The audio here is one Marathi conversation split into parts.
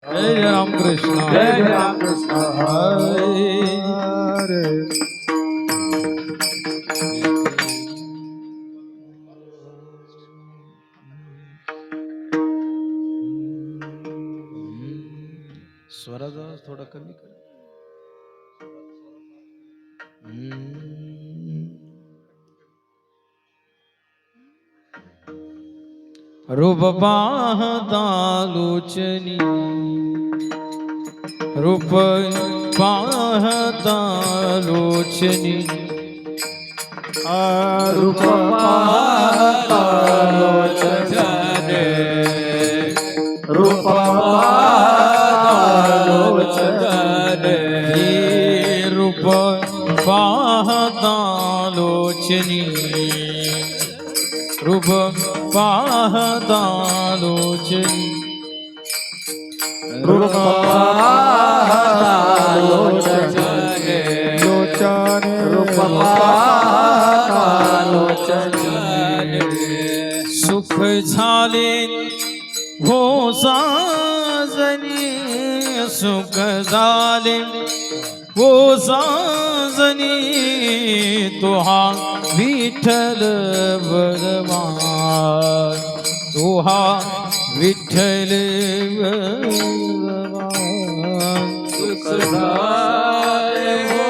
जय राम कृष्ण जय राम कृष्ण हरे स्वराचा थोडा कमी कर. रूप पाहता लोचनी रूप पाहता लोचनी रूप पाहता लोचने रूप पाहता लोचने हे रूप पाहता लोचनी रूप पाहता लोचनी रूप पाहता लोचने रूप पाहता लोचने सुख झाले हो साजनी सुख झाले हो साजनी तुहा विठ्ठल बलवान तुहा विठ्ठल बलवान सुख झाले हो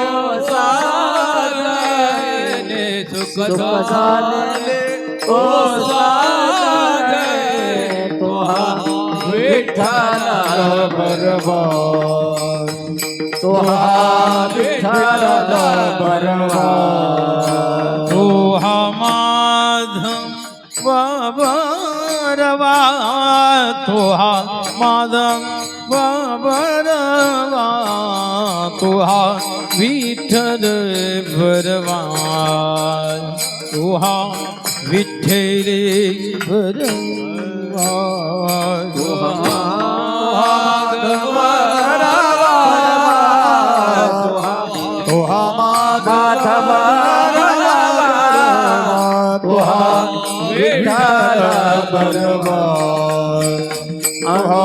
साजने सुख झाले हो साजने तुहा विठ्ठल बलवान तुहा विठ्ठल बलवान तुहा माधव बरवा तुहा माधव बरवा तुहा विठ्ठल बरवान तुहा विठ्ठल बरवान तुहा माधव तुहा विठ्ठल बलवान तुहा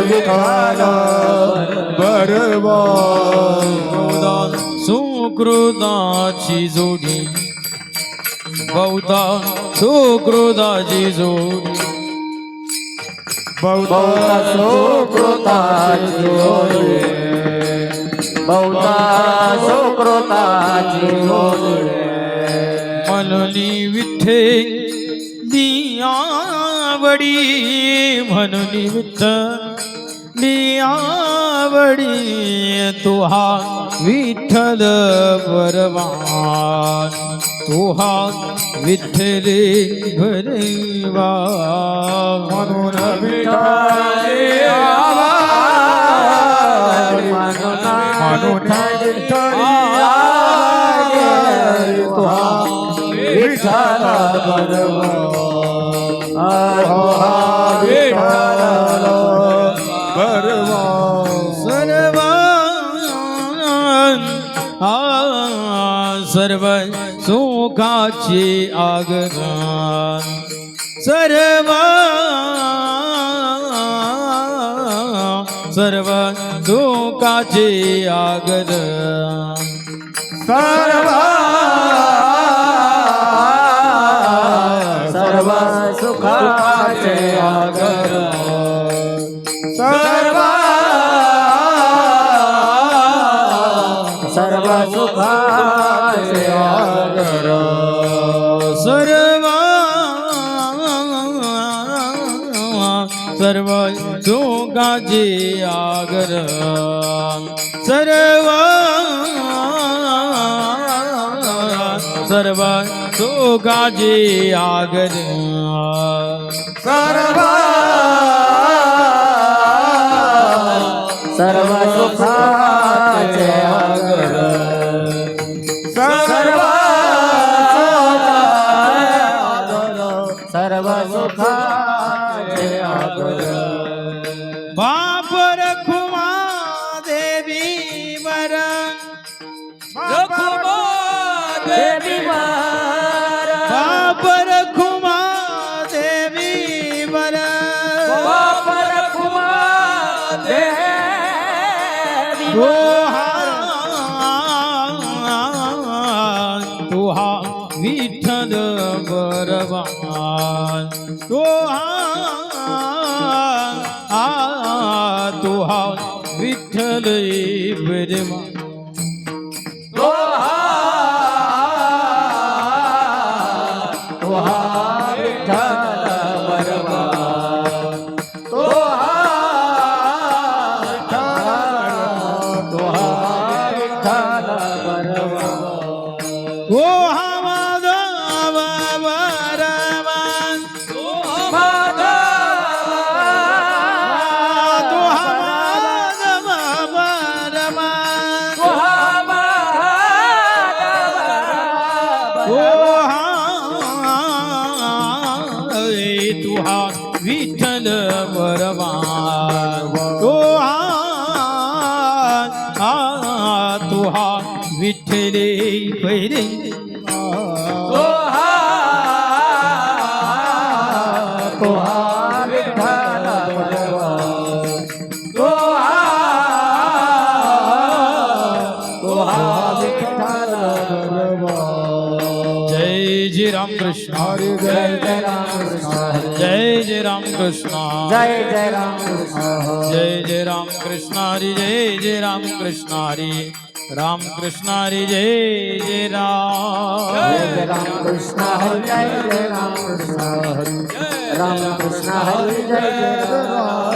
विठ्ठल बलवान सुकृताची जोडी बहुधा सुकृताची जोडी बहुधा सुकृताची जोडी बहुधा सुकृताची जोडी म्हणली विठ्ठली आवडी म्हणली विठ्ठली आवडी तुहा विठ्ठल बलवान तुहा विठ्ठल बलवान म्हणून विठ्ठली आवडी म्हणून विठ्ठली आवडी तुहा विठ्ठल बलवान तुहा विठ्ठल बलवान सर्व सुखाची आगमन सर्व सुखाची आगमन सर्व सुखाचे आगर सर्व सुखाचे आगर सर्व सुखाची आगर सर्व सुखाची आगर सर्व सुखाचे आगर सर्व सुखाचे आगर बाप रखुमा देवी वर रखुमा देवी बाप रखुमा देवी वर बाप रखुमा देवी तो हा विठ्ठल बरवान तो हा विठ्ठल बरवान तो हा विठ्ठल बरवा तो विठ्ठल बरवा ओ हा माधव बरवान तो हा माधव बरवान तो हा विठ्ठल बरवान तो हा विठ्ठले पैरे जय जय राम कृष्ण जय जय राम कृष्ण जय जय राम कृष्ण जय जय राम कृष्ण जय जय राम कृष्ण हरि जय जय राम कृष्ण हरि राम कृष्ण हरि जय जय राम जय जय राम कृष्ण हरि जय जय राम कृष्ण हरि राम कृष्ण हरि जय जय राम